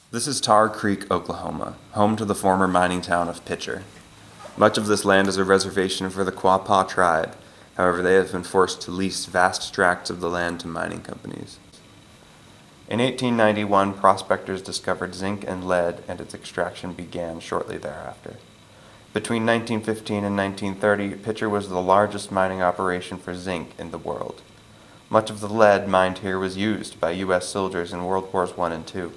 This is Tar Creek, Oklahoma, home to the former mining town of Pitcher. Much of this land is a reservation for the Quapaw tribe. However, they have been forced to lease vast tracts of the land to mining companies. In 1891, prospectors discovered zinc and lead, and its extraction began shortly thereafter. Between 1915 and 1930, Pitcher was the largest mining operation for zinc in the world. Much of the lead mined here was used by U.S. soldiers in World Wars I and II.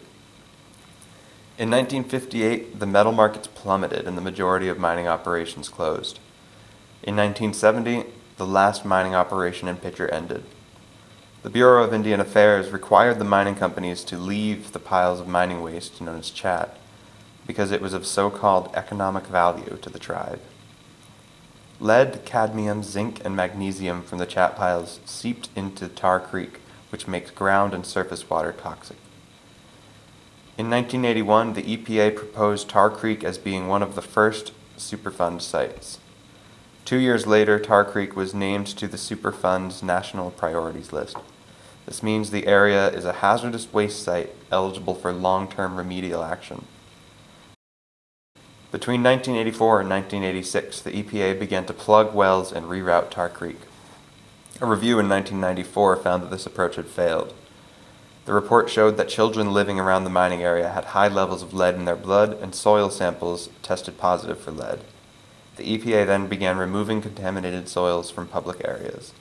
In 1958, the metal markets plummeted and the majority of mining operations closed. In 1970, the last mining operation in Pitcher ended. The Bureau of Indian Affairs required the mining companies to leave the piles of mining waste known as chat because it was of so-called economic value to the tribe. Lead, cadmium, zinc, and magnesium from the chat piles seeped into Tar Creek, which makes ground and surface water toxic. In 1981, the EPA proposed Tar Creek as being one of the first Superfund sites. 2 years later, Tar Creek was named to the Superfund's National Priorities List. This means the area is a hazardous waste site eligible for long-term remedial action. Between 1984 and 1986, the EPA began to plug wells and reroute Tar Creek. A review in 1994 found that this approach had failed. The report showed that children living around the mining area had high levels of lead in their blood, and soil samples tested positive for lead. The EPA then began removing contaminated soils from public areas.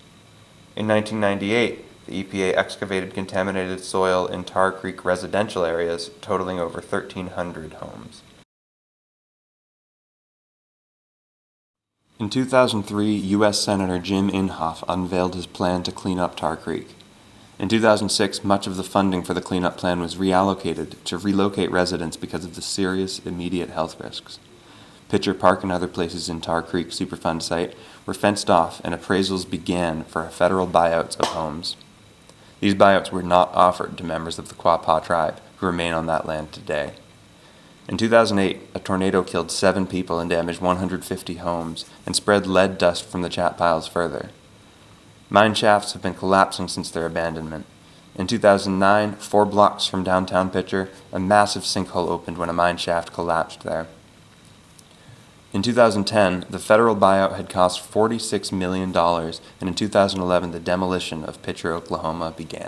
In 1998, the EPA excavated contaminated soil in Tar Creek residential areas, totaling over 1,300 homes. In 2003, U.S. Senator Jim Inhofe unveiled his plan to clean up Tar Creek. In 2006, much of the funding for the cleanup plan was reallocated to relocate residents because of the serious immediate health risks. Pitcher Park and other places in Tar Creek Superfund site were fenced off, and appraisals began for federal buyouts of homes. These buyouts were not offered to members of the Quapaw tribe, who remain on that land today. In 2008, a tornado killed 7 people and damaged 150 homes and spread lead dust from the chat piles further. Mine shafts have been collapsing since their abandonment. In 2009, 4 blocks from downtown Pitcher, a massive sinkhole opened when a mine shaft collapsed there. In 2010, the federal buyout had cost $46 million, and in 2011, the demolition of Pitcher, Oklahoma began.